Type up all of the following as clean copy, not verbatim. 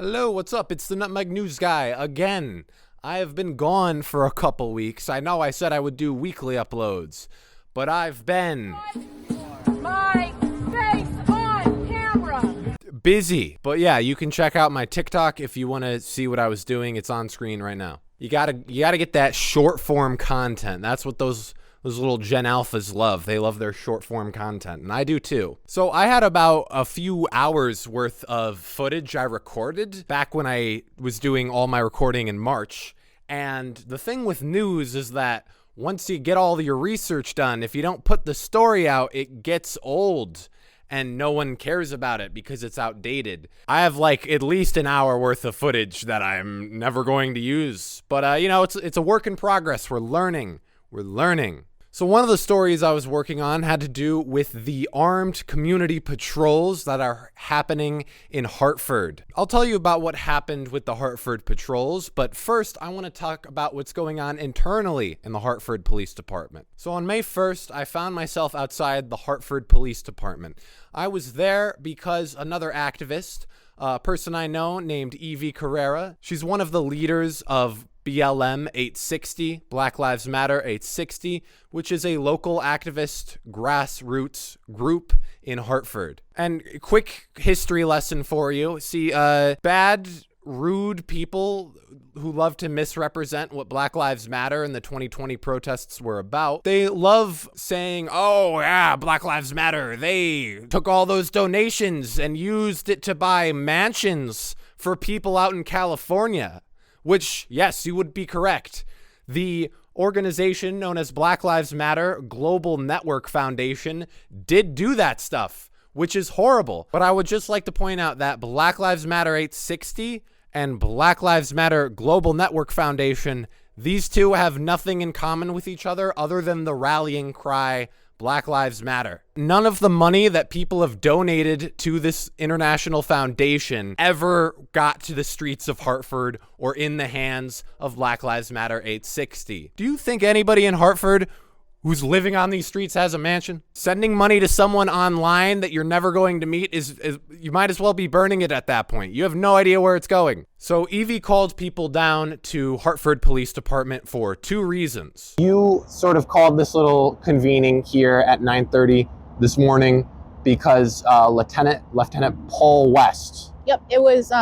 Hello, what's up? It's the Nutmeg News Guy again. I have been gone for a couple weeks. I know I said I would do weekly uploads, but I've been My face on camera. busy. But yeah, you can check out my TikTok if you want to see what I was doing. It's on screen right now. You gotta get that short form content. That's what those little Gen Alphas love. They love their short form content, and I do too. So I had about a few hours worth of footage I recorded back when I was doing all my recording in March. And the thing with news is that once you get all your research done, if you don't put the story out, it gets old and no one cares about it because it's outdated. I have like at least an hour worth of footage that I'm never going to use. But it's a work in progress. We're learning. So one of the stories I was working on had to do with the armed community patrols that are happening in Hartford. I'll tell you about what happened with the Hartford patrols, but first I want to talk about what's going on internally in the Hartford Police Department. So on May 1st, I found myself outside the Hartford Police Department. I was there because another activist, a person I know named Evie Carrera, she's one of the leaders of BLM 860, Black Lives Matter 860, which is a local activist grassroots group in Hartford. And quick history lesson for you. See, bad, rude people who love to misrepresent what Black Lives Matter and the 2020 protests were about, they love saying, oh yeah, Black Lives Matter, they took all those donations and used it to buy mansions for people out in California. Which, yes, you would be correct. The organization known as Black Lives Matter Global Network Foundation did do that stuff, which is horrible. But I would just like to point out that Black Lives Matter 860 and Black Lives Matter Global Network Foundation, these two have nothing in common with each other other than the rallying cry, Black Lives Matter. None of the money that people have donated to this international foundation ever got to the streets of Hartford or in the hands of Black Lives Matter 860. Do you think anybody in Hartford who's living on these streets has a mansion? Sending money to someone online that you're never going to meet is you might as well be burning it at that point. You have no idea where it's going. So Evie called people down to Hartford Police Department for two reasons. You sort of called this little convening here at 9:30 this morning because Lieutenant Paul West. Yep, it was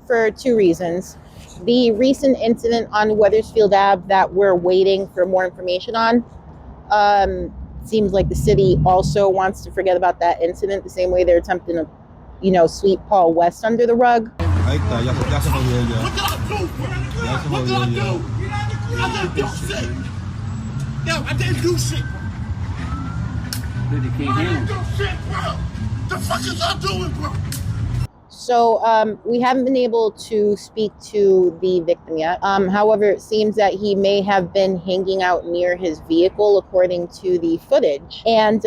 for two reasons. The recent incident on Weathersfield Ave that we're waiting for more information on, seems like the city also wants to forget about that incident the same way they're attempting to, sweep Paul West under the rug. What did I do, bro? What did I do? I didn't do shit. Yo, I didn't do shit, bro. I didn't do shit, bro. The fuck is y'all doing, bro? So we haven't been able to speak to the victim yet. However, it seems that he may have been hanging out near his vehicle, according to the footage. And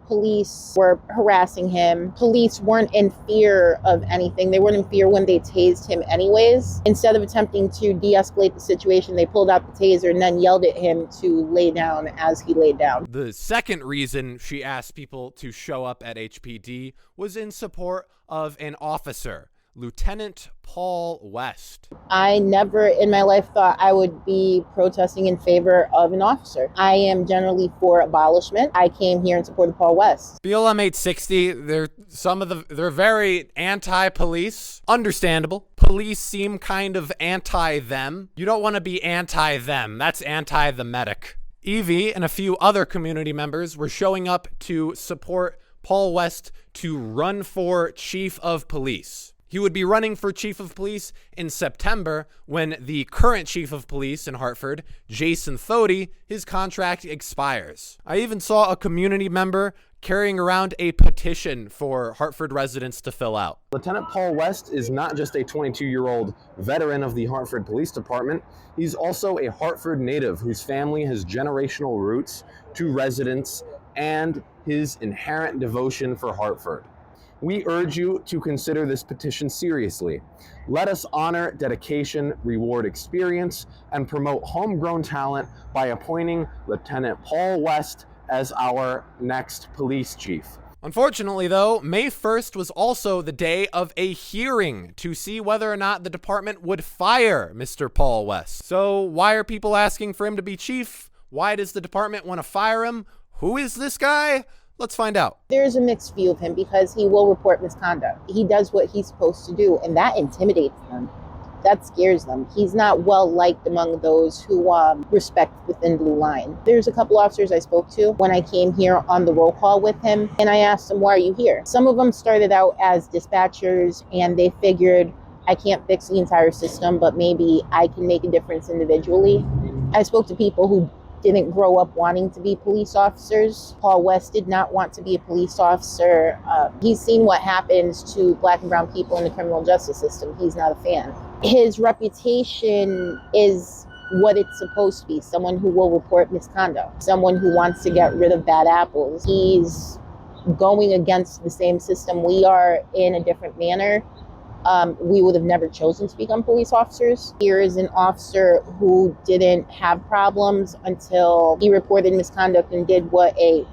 police were harassing him. Police weren't in fear of anything. They weren't in fear when they tased him anyways. Instead of attempting to de-escalate the situation, they pulled out the taser and then yelled at him to lay down as he laid down. The second reason she asked people to show up at HPD was in support of an officer, Lieutenant Paul West. I never in my life thought I would be protesting in favor of an officer. I am generally for abolishment. I came here in support of Paul West. BLM 860, they're very anti-police. Understandable. Police seem kind of anti-them. You don't want to be anti-them. That's anti the medic. Evie and a few other community members were showing up to support Paul West to run for chief of police. He would be running for chief of police in September when the current chief of police in Hartford, Jason Thody, his contract expires. I even saw a community member carrying around a petition for Hartford residents to fill out. Lieutenant Paul West is not just a 22-year-old veteran of the Hartford Police Department. He's also a Hartford native whose family has generational roots to residents and his inherent devotion for Hartford. We urge you to consider this petition seriously. Let us honor dedication, reward experience, and promote homegrown talent by appointing Lieutenant Paul West as our next police chief. Unfortunately, though, May 1st was also the day of a hearing to see whether or not the department would fire Mr. Paul West. So why are people asking for him to be chief? Why does the department want to fire him? Who is this guy? Let's find out. There's a mixed view of him because he will report misconduct. He does what he's supposed to do, and that intimidates them. That scares them. He's not well liked among those who respect the thin blue line. There's a couple officers I spoke to when I came here on the roll call with him, and I asked them, why are you here? Some of them started out as dispatchers, and they figured, I can't fix the entire system, but maybe I can make a difference individually. I spoke to people who didn't grow up wanting to be police officers. Paul West did not want to be a police officer. He's seen what happens to Black and brown people in the criminal justice system. He's not a fan. His reputation is what it's supposed to be, someone who will report misconduct, someone who wants to get rid of bad apples. He's going against the same system we are in a different manner. We would have never chosen to become police officers. Here is an officer who didn't have problems until he reported misconduct and did what a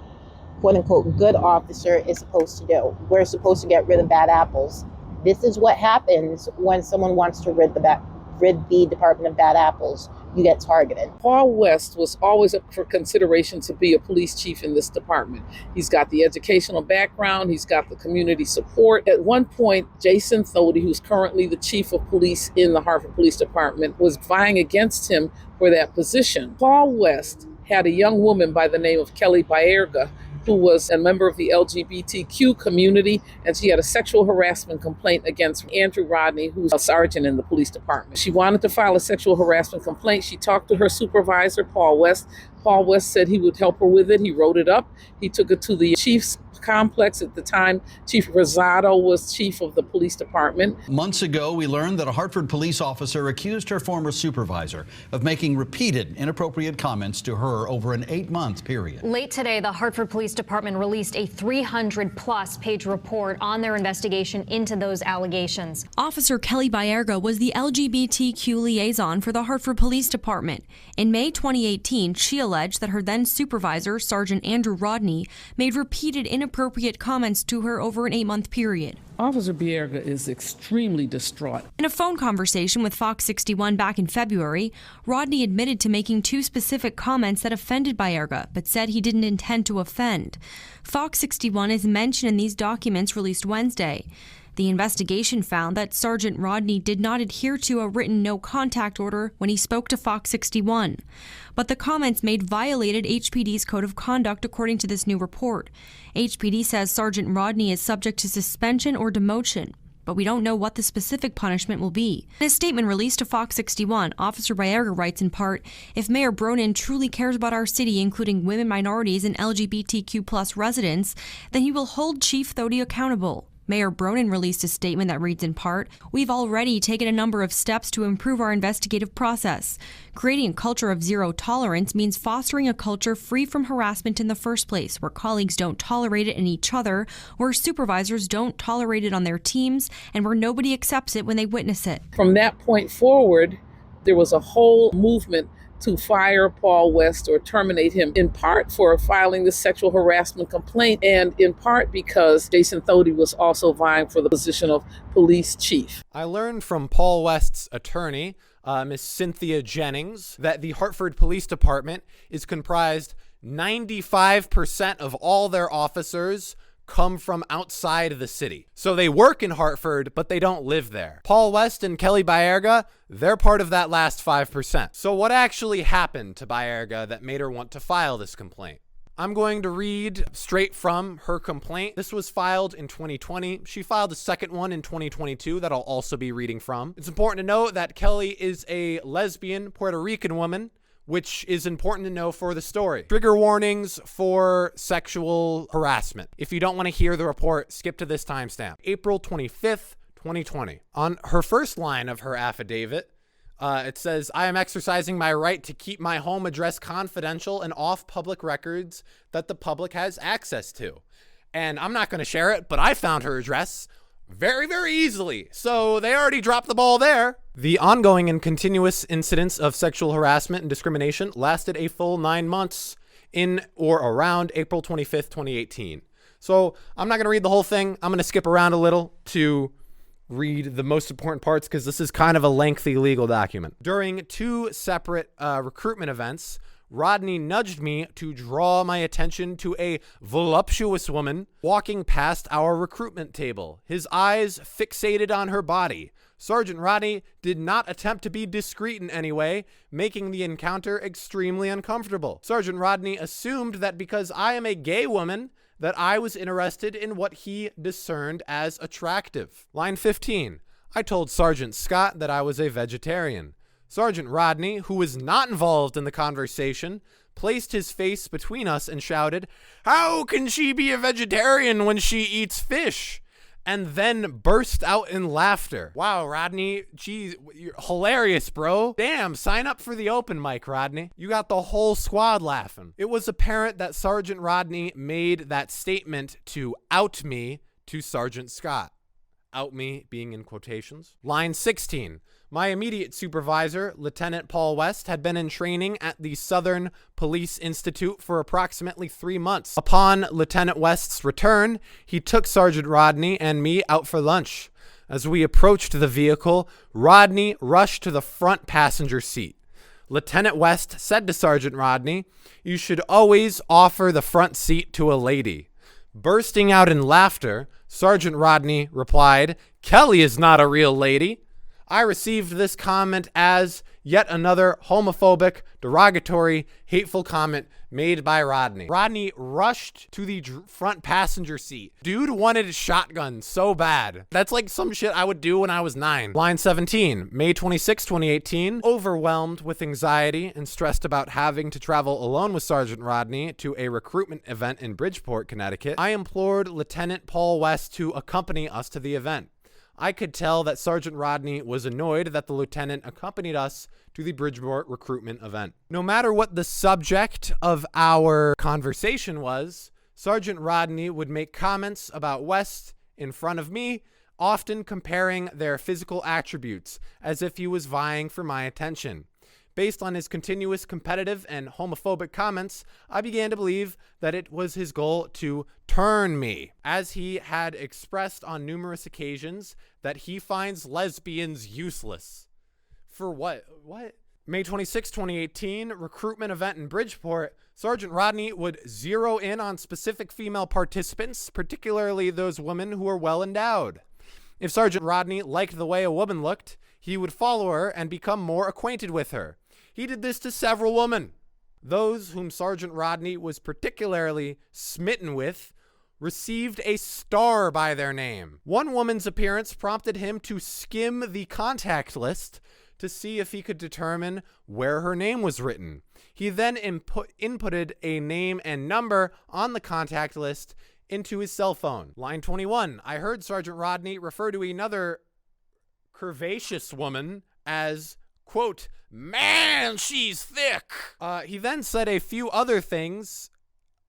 quote-unquote good officer is supposed to do. We're supposed to get rid of bad apples. This is what happens when someone wants to rid the Department of Bad Apples. You get targeted. Paul West was always up for consideration to be a police chief in this department. He's got the educational background. He's got the community support. At one point, Jason Thody, who's currently the chief of police in the Hartford Police Department, was vying against him for that position. Paul West had a young woman by the name of Kelly Baerga, who was a member of the LGBTQ community, and she had a sexual harassment complaint against Andrew Rodney, who's a sergeant in the police department. She wanted to file a sexual harassment complaint. She talked to her supervisor, Paul West. Paul West said he would help her with it. He wrote it up. He took it to the chief's complex. At the time, Chief Rosado was chief of the police department. Months ago, we learned that a Hartford police officer accused her former supervisor of making repeated inappropriate comments to her over an 8-month period. Late today, the Hartford Police Department released a 300-plus page report on their investigation into those allegations. Officer Kelly Baerga was the LGBTQ liaison for the Hartford Police Department. In May 2018, she alleged that her then supervisor, Sergeant Andrew Rodney, made repeated inappropriate comments to her over an 8-month period. Officer Baerga is extremely distraught. In a phone conversation with Fox 61 back in February, Rodney admitted to making 2 specific comments that offended Baerga, but said he didn't intend to offend. Fox 61 is mentioned in these documents released Wednesday. The investigation found that Sergeant Rodney did not adhere to a written no-contact order when he spoke to Fox 61. But the comments made violated HPD's code of conduct according to this new report. HPD says Sergeant Rodney is subject to suspension or demotion, but we don't know what the specific punishment will be. In a statement released to Fox 61, Officer Baerga writes in part, "If Mayor Bronin truly cares about our city, including women, minorities, and LGBTQ+ residents, then he will hold Chief Thody accountable." Mayor Bronin released a statement that reads in part, "We've already taken a number of steps to improve our investigative process. Creating a culture of zero tolerance means fostering a culture free from harassment in the first place, where colleagues don't tolerate it in each other, where supervisors don't tolerate it on their teams, and where nobody accepts it when they witness it." From that point forward, there was a whole movement to fire Paul West or terminate him, in part for filing the sexual harassment complaint, and in part because Jason Thody was also vying for the position of police chief. I learned from Paul West's attorney, Miss Cynthia Jennings, that the Hartford Police Department is comprised 95% of all their officers come from outside of the city. So they work in Hartford, but they don't live there. Paul West and Kelly Baerga, they're part of that last 5%. So what actually happened to Baerga that made her want to file this complaint? I'm going to read straight from her complaint. This was filed in 2020. She filed a second one in 2022 that I'll also be reading from. It's important to note that Kelly is a lesbian Puerto Rican woman, which is important to know for the story. Trigger warnings for sexual harassment. If you don't want to hear the report, skip to this timestamp. April 25th, 2020. On her first line of her affidavit, it says, "I am exercising my right to keep my home address confidential and off public records that the public has access to." And I'm not going to share it, but I found her address very, very easily. So they already dropped the ball there. The ongoing and continuous incidents of sexual harassment and discrimination lasted a full 9 months in or around April 25th, 2018. So I'm not going to read the whole thing. I'm going to skip around a little to read the most important parts because this is kind of a lengthy legal document. During 2 separate recruitment events, Rodney nudged me to draw my attention to a voluptuous woman walking past our recruitment table, his eyes fixated on her body. Sergeant Rodney did not attempt to be discreet in any way, making the encounter extremely uncomfortable. Sergeant Rodney assumed that because I am a gay woman, that I was interested in what he discerned as attractive. Line 15. I told Sergeant Scott that I was a vegetarian. Sergeant Rodney, who was not involved in the conversation, placed his face between us and shouted, "How can she be a vegetarian when she eats fish?" And then burst out in laughter. Wow, Rodney, geez, you're hilarious, bro. Damn, sign up for the open mic, Rodney. You got the whole squad laughing. It was apparent that Sergeant Rodney made that statement to out me to Sergeant Scott. Out me being in quotations. Line 16. My immediate supervisor, Lieutenant Paul West, had been in training at the Southern Police Institute for approximately 3 months. Upon Lieutenant West's return, he took Sergeant Rodney and me out for lunch. As we approached the vehicle, Rodney rushed to the front passenger seat. Lieutenant West said to Sergeant Rodney, "You should always offer the front seat to a lady." Bursting out in laughter, Sergeant Rodney replied, "Kelly is not a real lady." I received this comment as yet another homophobic, derogatory, hateful comment made by Rodney. Rodney rushed to the front passenger seat. Dude wanted a shotgun so bad. That's like some shit I would do when I was 9. Line 17, May 26, 2018. Overwhelmed with anxiety and stressed about having to travel alone with Sergeant Rodney to a recruitment event in Bridgeport, Connecticut, I implored Lieutenant Paul West to accompany us to the event. I could tell that Sergeant Rodney was annoyed that the lieutenant accompanied us to the Bridgeport recruitment event. No matter what the subject of our conversation was, Sergeant Rodney would make comments about West in front of me, often comparing their physical attributes as if he was vying for my attention. Based on his continuous competitive and homophobic comments, I began to believe that it was his goal to turn me, as he had expressed on numerous occasions that he finds lesbians useless. For what? What? May 26, 2018, recruitment event in Bridgeport. Sergeant Rodney would zero in on specific female participants, particularly those women who are well endowed. If Sergeant Rodney liked the way a woman looked, he would follow her and become more acquainted with her. He did this to several women. Those whom Sergeant Rodney was particularly smitten with received a star by their name. One woman's appearance prompted him to skim the contact list to see if he could determine where her name was written. He then inputted a name and number on the contact list into his cell phone. Line 21. I heard Sergeant Rodney refer to another curvaceous woman as, quote, "Man, she's thick." He then said a few other things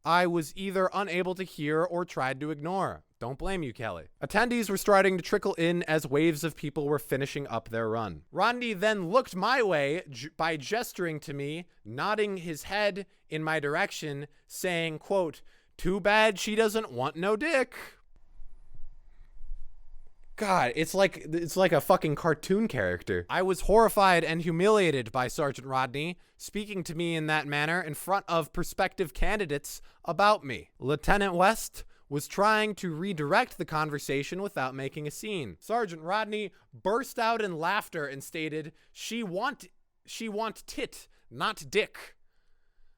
I was either unable to hear or tried to ignore. Don't blame you, Kelly. Attendees were starting to trickle in as waves of people were finishing up their run. Rodney then looked my way by gesturing to me, nodding his head in my direction, saying, quote, "Too bad she doesn't want no dick." God, it's like a fucking cartoon character. I was horrified and humiliated by Sergeant Rodney speaking to me in that manner in front of prospective candidates about me. Lieutenant West was trying to redirect the conversation without making a scene. Sergeant Rodney burst out in laughter and stated, she want tit, not dick."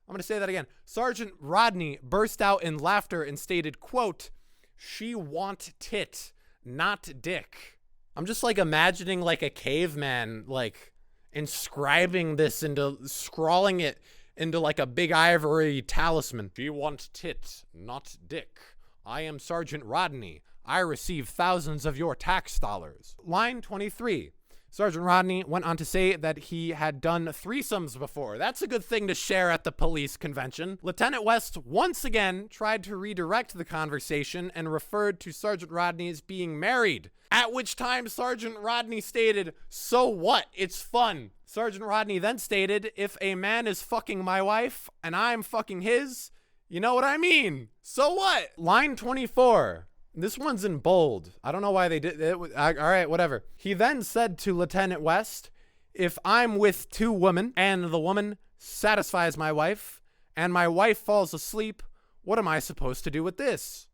I'm going to say that again. Sergeant Rodney burst out in laughter and stated, quote, "She want tit, not dick." I'm just like imagining like a caveman like inscribing this into, scrawling it into like a big ivory talisman. "She want tit, not dick. I am Sergeant Rodney. I receive thousands of your tax dollars." Line 23. Sergeant Rodney went on to say that he had done threesomes before. That's a good thing to share at the police convention. Lieutenant West once again tried to redirect the conversation and referred to Sergeant Rodney as being married, at which time Sergeant Rodney stated, "So what? It's fun." Sergeant Rodney then stated, "If a man is fucking my wife and I'm fucking his, You know what I mean? So what? Line 24. This one's in bold. I don't know why they did it. All right, whatever. He then said to Lieutenant West, if I'm with two women and the woman satisfies my wife and my wife falls asleep, what am I supposed to do with this?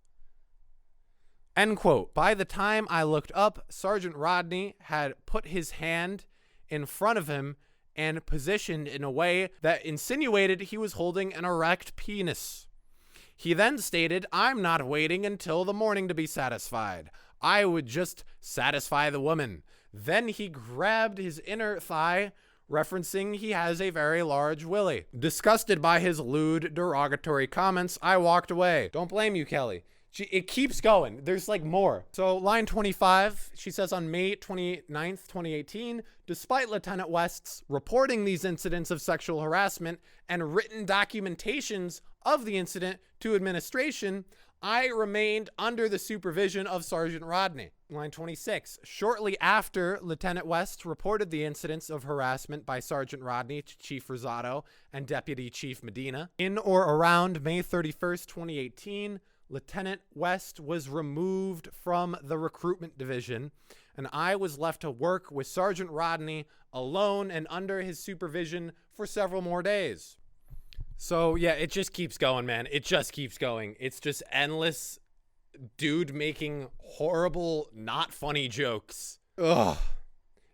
End quote. By the time I looked up, Sergeant Rodney had put his hand in front of him and positioned in a way that insinuated he was holding an erect penis. He then stated, I'm not waiting until the morning to be satisfied. I would just satisfy the woman. Then he grabbed his inner thigh, referencing he has a very large willy. Disgusted by his lewd, derogatory comments, I walked away. Don't blame you, Kelly. It keeps going. There's like more. So line 25, she says on May 29th, 2018, despite Lieutenant West's reporting these incidents of sexual harassment and written documentations of the incident to administration, I remained under the supervision of Sergeant Rodney. Line 26, shortly after Lieutenant West reported the incidents of harassment by Sergeant Rodney to Chief Rosado and Deputy Chief Medina, in or around May 31st, 2018, Lieutenant West was removed from the recruitment division, and I was left to work with Sergeant Rodney alone and under his supervision for several more days. So yeah, it just keeps going, man. It just keeps going. It's just endless dude making horrible, not funny jokes. Ugh.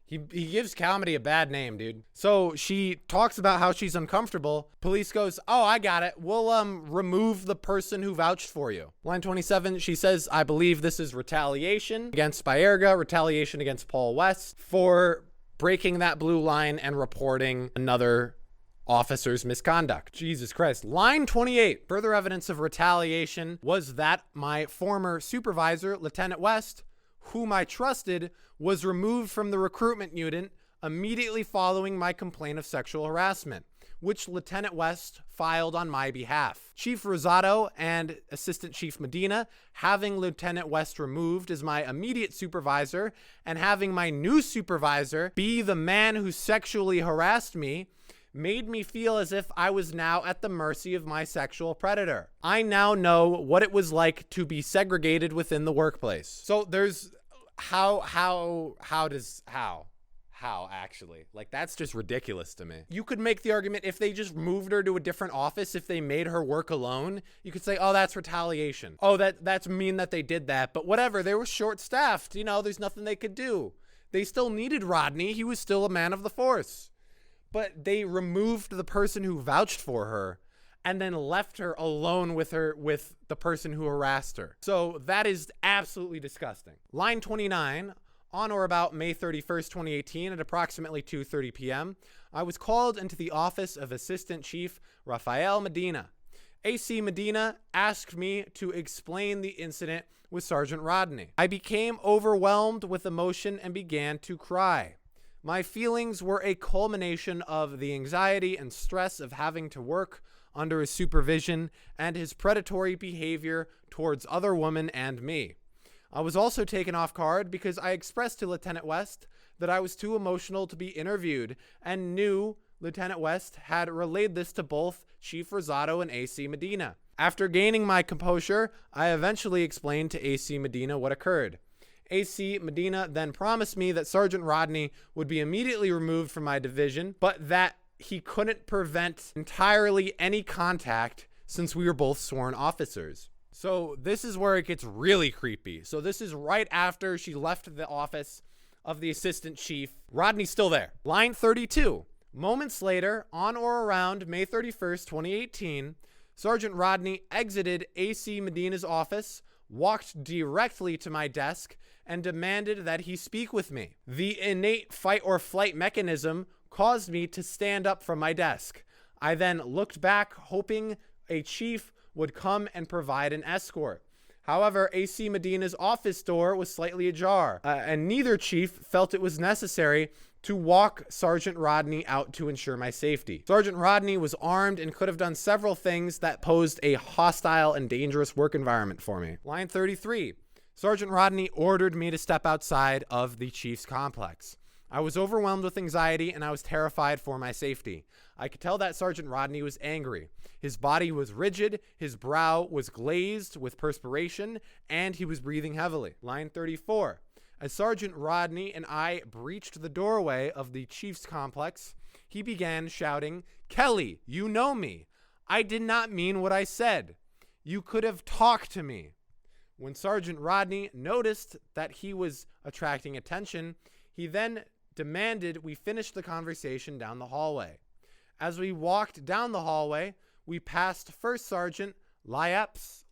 He gives comedy a bad name, dude. So she talks about how she's uncomfortable. Police goes, oh, I got it. We'll remove the person who vouched for you. Line 27, she says, I believe this is retaliation against Baerga, retaliation against Paul West for breaking that blue line and reporting another officer's misconduct. Jesus Christ. Line 28, further evidence of retaliation was that my former supervisor, Lieutenant West, whom I trusted, was removed from the recruitment unit immediately following my complaint of sexual harassment, which Lieutenant West filed on my behalf. Chief Rosado and Assistant Chief Medina, having Lieutenant West removed as my immediate supervisor and having my new supervisor be the man who sexually harassed me, made me feel as if I was now at the mercy of my sexual predator. I now know what it was like to be segregated within the workplace. So there's how actually, like, that's just ridiculous to me. You could make the argument if they just moved her to a different office, if they made her work alone, you could say, oh, that's retaliation. Oh, that's mean that they did that, but whatever, they were short-staffed, you know, there's nothing they could do. They still needed Rodney. He was still a man of the force. But they removed the person who vouched for her and then left her alone with the person who harassed her. So that is absolutely disgusting. Line 29, on or about May 31st, 2018 at approximately 2:30 p.m., I was called into the office of Assistant Chief Rafael Medina. AC Medina asked me to explain the incident with Sergeant Rodney. I became overwhelmed with emotion and began to cry. My feelings were a culmination of the anxiety and stress of having to work under his supervision and his predatory behavior towards other women and me. I was also taken off guard because I expressed to Lieutenant West that I was too emotional to be interviewed and knew Lieutenant West had relayed this to both Chief Rosado and AC Medina. After gaining my composure, I eventually explained to AC Medina what occurred. AC Medina then promised me that Sergeant Rodney would be immediately removed from my division, but that he couldn't prevent entirely any contact since we were both sworn officers. So this is where it gets really creepy. So this is right after she left the office of the assistant chief. Rodney's still there. Line 32. Moments later, on or around May 31st, 2018, Sergeant Rodney exited AC Medina's office, walked directly to my desk, and demanded that he speak with me. The innate fight or flight mechanism caused me to stand up from my desk. I then looked back, hoping a chief would come and provide an escort. However, AC Medina's office door was slightly ajar, and neither chief felt it was necessary to walk Sergeant Rodney out to ensure my safety. Sergeant Rodney was armed and could have done several things that posed a hostile and dangerous work environment for me. Line 33. Sergeant Rodney ordered me to step outside of the chief's complex. I was overwhelmed with anxiety and I was terrified for my safety. I could tell that Sergeant Rodney was angry. His body was rigid, his brow was glazed with perspiration, and he was breathing heavily. Line 34. As Sergeant Rodney and I breached the doorway of the Chief's complex, he began shouting, "Kelly, you know me. I did not mean what I said. You could have talked to me." When Sergeant Rodney noticed that he was attracting attention, he then demanded we finish the conversation down the hallway. As we walked down the hallway, we passed First Sergeant Lips,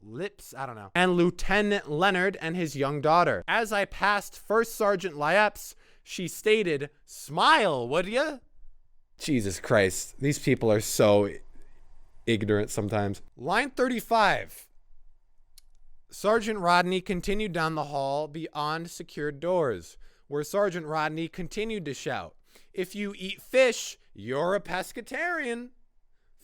and Lieutenant Leonard and his young daughter. As I passed First Sergeant Lips, she stated, "Smile, would ya?" Jesus Christ, these people are so ignorant sometimes. Line 35. Sergeant Rodney continued down the hall beyond secured doors, where Sergeant Rodney continued to shout, "If you eat fish, you're a pescatarian."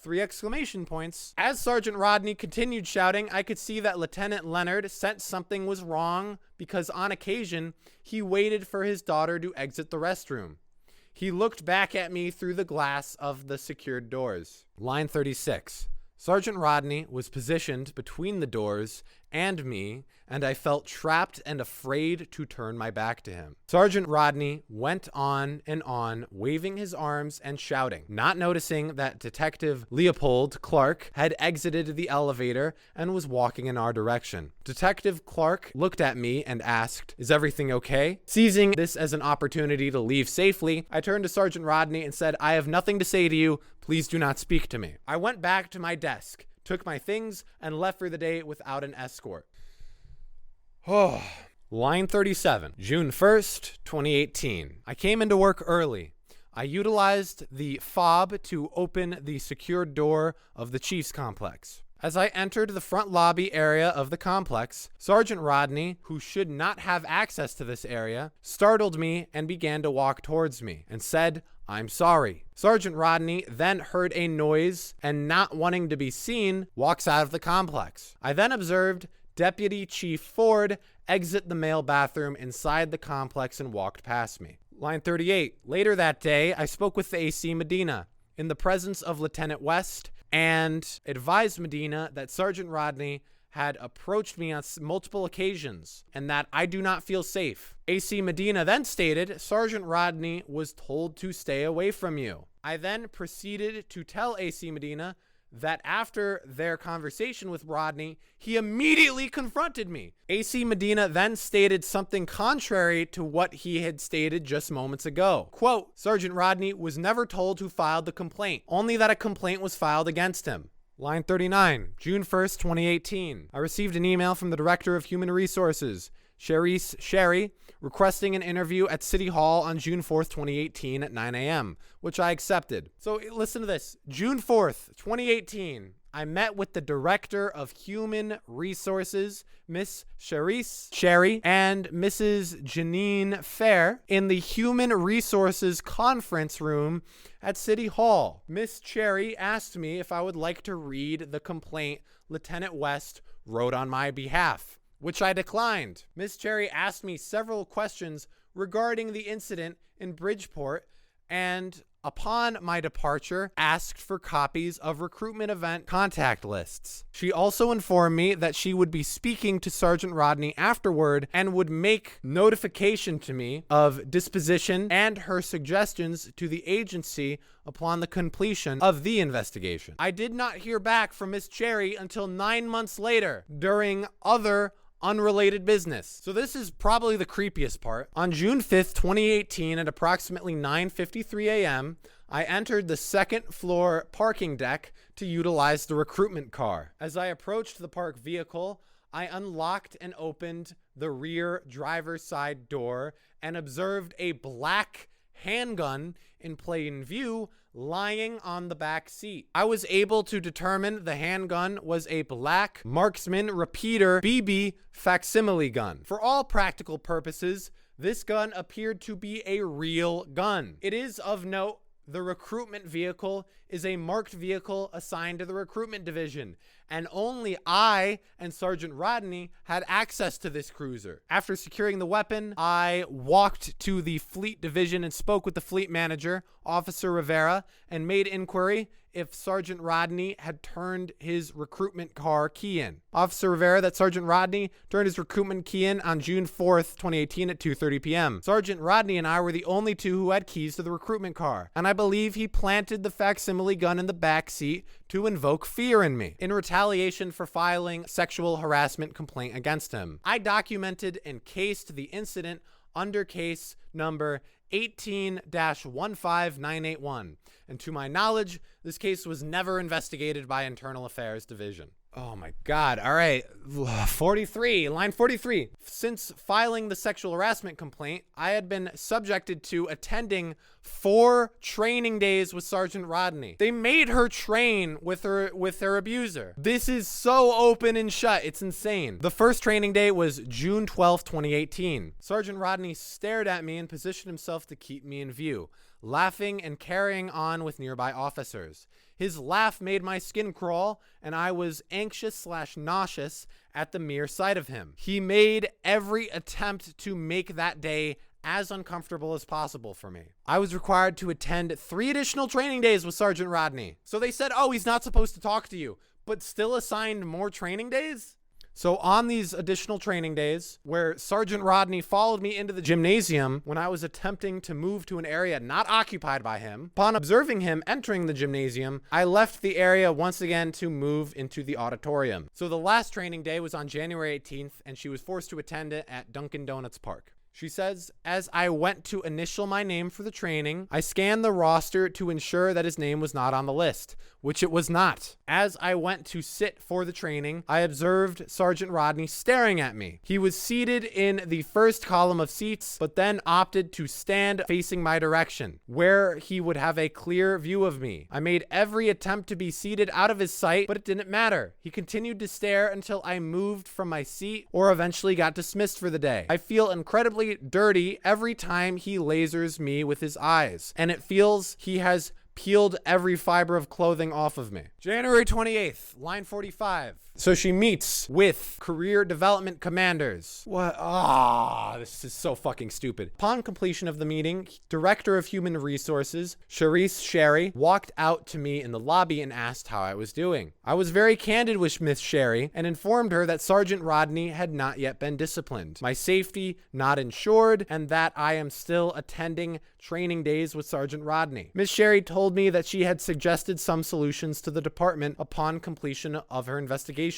3 exclamation points. As Sergeant Rodney continued shouting, I could see that Lieutenant Leonard sensed something was wrong because on occasion, he waited for his daughter to exit the restroom. He looked back at me through the glass of the secured doors. Line 36. Sergeant Rodney was positioned between the doors and me, and I felt trapped and afraid to turn my back to him. Sergeant Rodney went on and on, waving his arms and shouting, not noticing that Detective Leopold Clark had exited the elevator and was walking in our direction. Detective Clark looked at me and asked, "Is everything okay?" Seizing this as an opportunity to leave safely, I turned to Sergeant Rodney and said, "I have nothing to say to you. Please do not speak to me." I went back to my desk, took my things, and left for the day without an escort. Line 37, June 1st, 2018. I came into work early. I utilized the fob to open the secured door of the Chief's complex. As I entered the front lobby area of the complex, Sergeant Rodney, who should not have access to this area, startled me and began to walk towards me and said, "I'm sorry." Sergeant Rodney then heard a noise and, not wanting to be seen, walks out of the complex. I then observed Deputy Chief Ford exit the male bathroom inside the complex and walked past me. Line 38. Later that day, I spoke with the AC Medina in the presence of Lieutenant West and advised Medina that Sergeant Rodney had approached me on multiple occasions and that I do not feel safe. AC Medina then stated, "Sergeant Rodney was told to stay away from you." I then proceeded to tell AC Medina that after their conversation with Rodney, he immediately confronted me. AC Medina then stated something contrary to what he had stated just moments ago. Quote, "Sergeant Rodney was never told who filed the complaint, only that a complaint was filed against him." Line 39, June 1st, 2018. I received an email from the Director of Human Resources, Sherry, requesting an interview at City Hall on June 4th, 2018 at 9 a.m., which I accepted. So listen to this. June 4th, 2018, I met with the Director of Human Resources, Miss Sherry, and Mrs. Janine Fair in the Human Resources Conference Room at City Hall. Miss Cherry asked me if I would like to read the complaint Lieutenant West wrote on my behalf, which I declined. Miss Cherry asked me several questions regarding the incident in Bridgeport, and upon my departure, asked for copies of recruitment event contact lists. She also informed me that she would be speaking to Sergeant Rodney afterward and would make notification to me of disposition and her suggestions to the agency upon the completion of the investigation. I did not hear back from Miss Cherry until 9 months later during other unrelated business. So this is probably the creepiest part. On June 5th, 2018 at approximately 9:53 a.m., I entered the second floor parking deck to utilize the recruitment car. As I approached the parked vehicle, I unlocked and opened the rear driver's side door and observed a black handgun in plain view lying on the back seat. I was able to determine the handgun was a black Marksman Repeater BB facsimile gun. For all practical purposes, this gun appeared to be a real gun. It is of note the recruitment vehicle is a marked vehicle assigned to the recruitment division, and only I and Sergeant Rodney had access to this cruiser. After securing the weapon, I walked to the fleet division and spoke with the fleet manager, Officer Rivera, and made inquiry if Sergeant Rodney had turned his recruitment car key in. Officer Rivera, that Sergeant Rodney turned his recruitment key in on June 4th, 2018 at 2:30 p.m. Sergeant Rodney and I were the only two who had keys to the recruitment car, and I believe he planted the facsimile gun in the back seat to invoke fear in me in retaliation for filing sexual harassment complaint against him. I documented and cased the incident under case number 18-15981. And to my knowledge, this case was never investigated by Internal Affairs Division. Oh my God. All right. 43, line 43. Since filing the sexual harassment complaint, I had been subjected to attending 4 training days with Sergeant Rodney. They made her train with her abuser. This is so open and shut. It's insane. The first training day was June 12th, 2018. Sergeant Rodney stared at me and positioned himself to keep me in view, laughing and carrying on with nearby officers. His laugh made my skin crawl, and I was anxious/nauseous at the mere sight of him. He made every attempt to make that day as uncomfortable as possible for me. I was required to attend 3 additional training days with Sergeant Rodney. So they said, oh, he's not supposed to talk to you, but still assigned more training days? So on these additional training days, where Sergeant Rodney followed me into the gymnasium when I was attempting to move to an area not occupied by him, upon observing him entering the gymnasium, I left the area once again to move into the auditorium. So the last training day was on January 18th, and she was forced to attend it at Dunkin' Donuts Park. She says, as I went to initial my name for the training, I scanned the roster to ensure that his name was not on the list, which it was not. As I went to sit for the training, I observed Sergeant Rodney staring at me. He was seated in the first column of seats, but then opted to stand facing my direction, where he would have a clear view of me. I made every attempt to be seated out of his sight, but it didn't matter. He continued to stare until I moved from my seat or eventually got dismissed for the day. I feel incredibly dirty every time he lasers me with his eyes, and it feels he has peeled every fiber of clothing off of me. January 28th, line 45. So she meets with career development commanders. What? This is so fucking stupid. Upon completion of the meeting, Director of Human Resources, Charisse Sherry, walked out to me in the lobby and asked how I was doing. I was very candid with Miss Sherry and informed her that Sergeant Rodney had not yet been disciplined, my safety not insured, and that I am still attending training days with Sergeant Rodney. Miss Sherry told me that she had suggested some solutions to the department upon completion of her investigation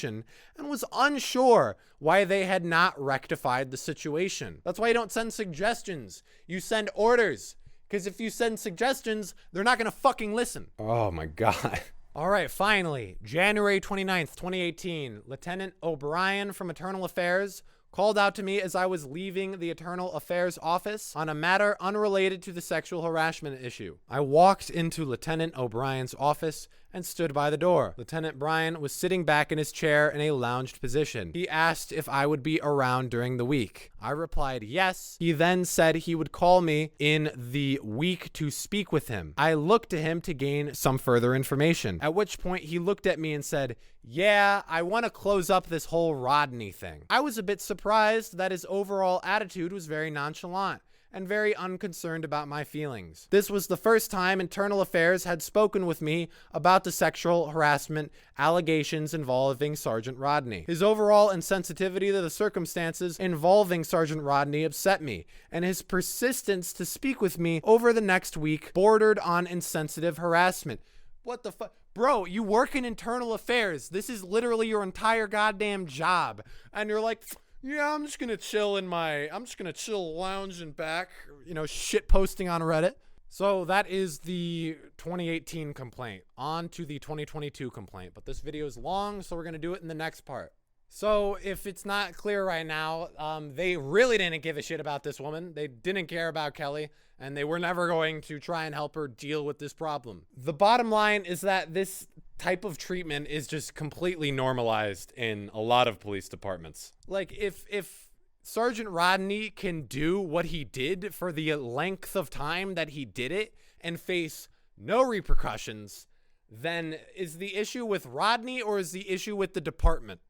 and was unsure why they had not rectified the situation. That's why you don't send suggestions. You send orders. Because if you send suggestions, they're not going to fucking listen. Oh my God. All right, finally, January 29th, 2018, Lieutenant O'Brien from Internal Affairs called out to me as I was leaving the Internal Affairs office on a matter unrelated to the sexual harassment issue. I walked into Lieutenant O'Brien's office and stood by the door. Lieutenant Bryan was sitting back in his chair in a lounged position. He asked if I would be around during the week. I replied yes. He then said he would call me in the week to speak with him. I looked to him to gain some further information, at which point he looked at me and said, yeah, I want to close up this whole Rodney thing. I was a bit surprised that his overall attitude was very nonchalant and very unconcerned about my feelings. This was the first time Internal Affairs had spoken with me about the sexual harassment allegations involving Sergeant Rodney. His overall insensitivity to the circumstances involving Sergeant Rodney upset me, and his persistence to speak with me over the next week bordered on insensitive harassment. What the fuck? Bro, you work in Internal Affairs. This is literally your entire goddamn job. And you're like, yeah, I'm just gonna chill lounge in back, shit posting on Reddit. So that is the 2018 complaint. On to the 2022 complaint. But this video is long, so we're gonna do it in the next part. So if it's not clear right now, they really didn't give a shit about this woman. They didn't care about Kelly, and they were never going to try and help her deal with this problem. The bottom line is that this type of treatment is just completely normalized in a lot of police departments. Like if Sergeant Rodney can do what he did for the length of time that he did it and face no repercussions, then is the issue with Rodney or is the issue with the department?